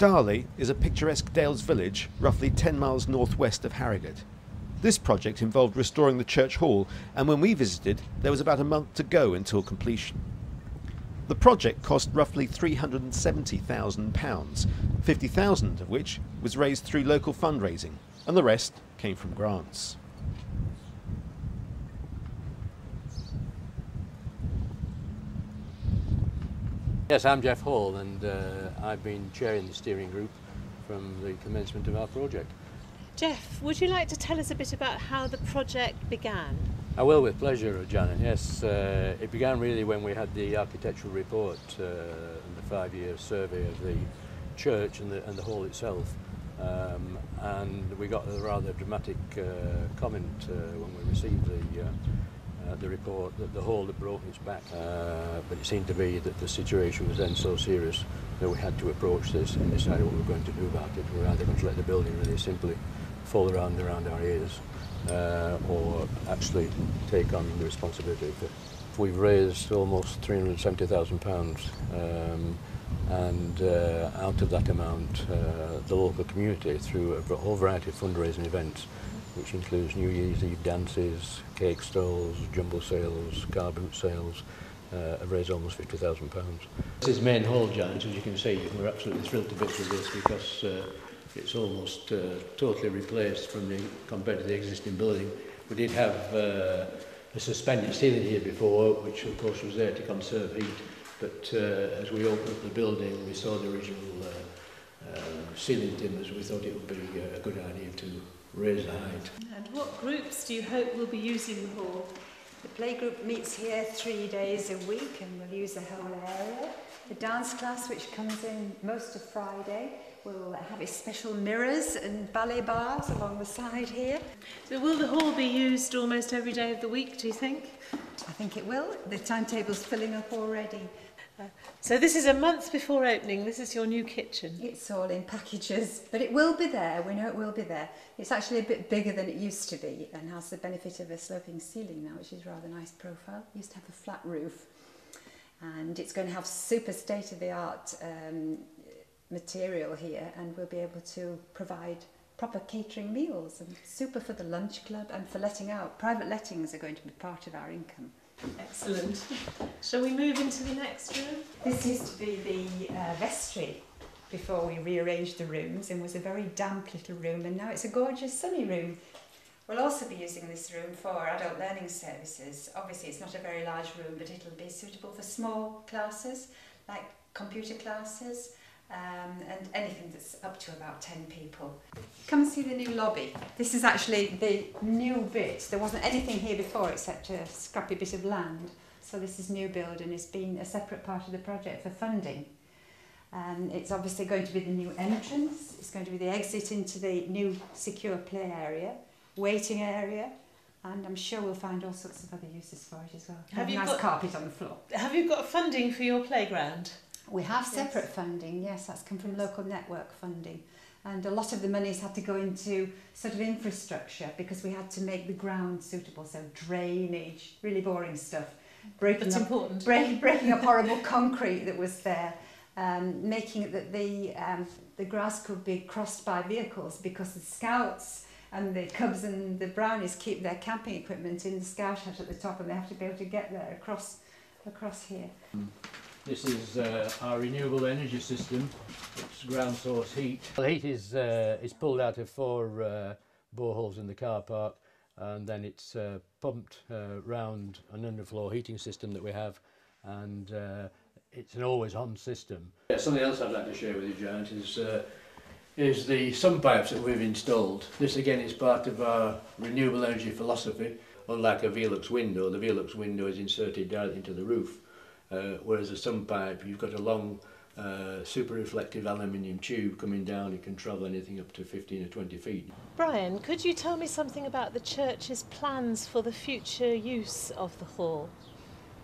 Darley is a picturesque Dales village roughly 10 miles northwest of Harrogate. This project involved restoring the church hall, and when we visited there was about a month to go until completion. The project cost roughly £370,000, 50,000 of which was raised through local fundraising, and the rest came from grants. Yes, I'm Jeff Hall, and I've been chairing the steering group from the commencement of our project. Jeff, would you like to tell us a bit about how the project began? I will, with pleasure, Janet. Yes, it began really when we had the architectural report and the 5-year survey of the church and the hall itself. And we got a rather dramatic comment when we received the report that the hall had broken its back, but it seemed to be that the situation was then so serious that we had to approach this and decide what we were going to do about it. We were either going to let the building really simply fall around our ears, or actually take on the responsibility of it. We've raised almost £370,000, and out of that amount, the local community, through a whole variety of fundraising events, which includes New Year's Eve dances, cake stalls, jumble sales, car boot sales, have raised almost £50,000. This is main hall, Giant, as you can see. We're absolutely thrilled to bits with this because it's almost totally replaced compared to the existing building. We did have a suspended ceiling here before, which of course was there to conserve heat, but as we opened up the building, we saw the original ceiling timbers. We thought it would be a good idea to raise the height. And what groups do you hope will be using the hall? The playgroup meets here 3 days a week and will use the whole area. The dance class, which comes in most of Friday, will have its special mirrors and ballet bars along the side here. So will the hall be used almost every day of the week, do you think? I think it will. The timetable's filling up already. So this is a month before opening. This is your new kitchen. It's all in packages, but it will be there. We know it will be there. It's actually a bit bigger than it used to be and has the benefit of a sloping ceiling now, which is rather nice profile. It used to have a flat roof, and it's going to have super state-of-the-art material here, and we'll be able to provide proper catering meals, and super for the lunch club and for letting out. Private lettings are going to be part of our income. Excellent. Shall we move into the next room? This used to be the vestry before we rearranged the rooms, and was a very damp little room, and now it's a gorgeous sunny room. We'll also be using this room for adult learning services. Obviously it's not a very large room, but it'll be suitable for small classes like computer classes, and anything that's up to about 10 people. Come see the new lobby. This is actually the new bit. There wasn't anything here before except a scrappy bit of land. So this is new build, and it's been a separate part of the project for funding. It's obviously going to be the new entrance. It's going to be the exit into the new secure play area, waiting area, and I'm sure we'll find all sorts of other uses for it as well. Have you nice carpet on the floor. Have you got funding for your playground? We have separate funding, yes, that's come from local network funding. And a lot of the money's had to go into sort of infrastructure because we had to make the ground suitable, so drainage, really boring stuff. Breaking up horrible concrete that was there, making it that the grass could be crossed by vehicles, because the scouts and the cubs and the brownies keep their camping equipment in the scout hut at the top, and they have to be able to get there across here. This is our renewable energy system. It's ground source heat. The heat is pulled out of 4 boreholes in the car park, and then it's pumped round an underfloor heating system that we have, and it's an always-on system. Yeah, something else I'd like to share with you, Giant, is the sun pipes that we've installed. This again is part of our renewable energy philosophy. Unlike a Velux window, the Velux window is inserted directly into the roof. Whereas a sun pipe, you've got a long super reflective aluminium tube coming down. It can travel anything up to 15 or 20 feet. Brian, could you tell me something about the church's plans for the future use of the hall?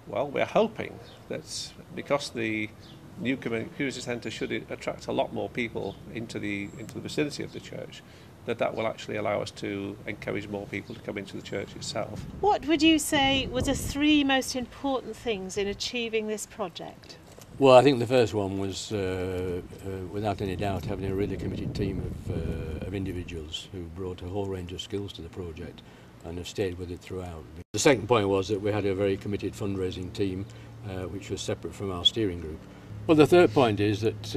Well, we're hoping that because the new community centre should attract a lot more people into the vicinity of the church, that will actually allow us to encourage more people to come into the church itself. What would you say were the 3 most important things in achieving this project? Well, I think the first one was, without any doubt, having a really committed team of individuals who brought a whole range of skills to the project and have stayed with it throughout. The second point was that we had a very committed fundraising team, which was separate from our steering group. Well, the third point is that,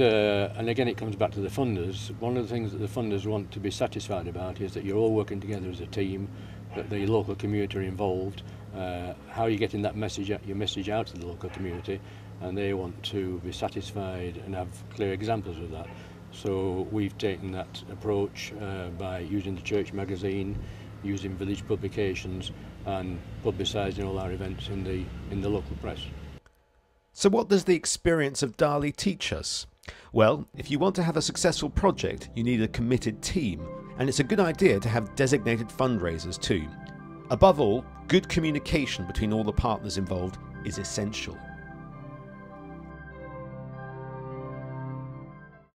and again it comes back to the funders, one of the things that the funders want to be satisfied about is that you're all working together as a team, that the local community are involved, how are you getting that message, your message out to the local community, and they want to be satisfied and have clear examples of that. So we've taken that approach by using the church magazine, using village publications and publicising all our events in the local press. So what does the experience of Darley teach us? Well, if you want to have a successful project, you need a committed team, and it's a good idea to have designated fundraisers too. Above all, good communication between all the partners involved is essential.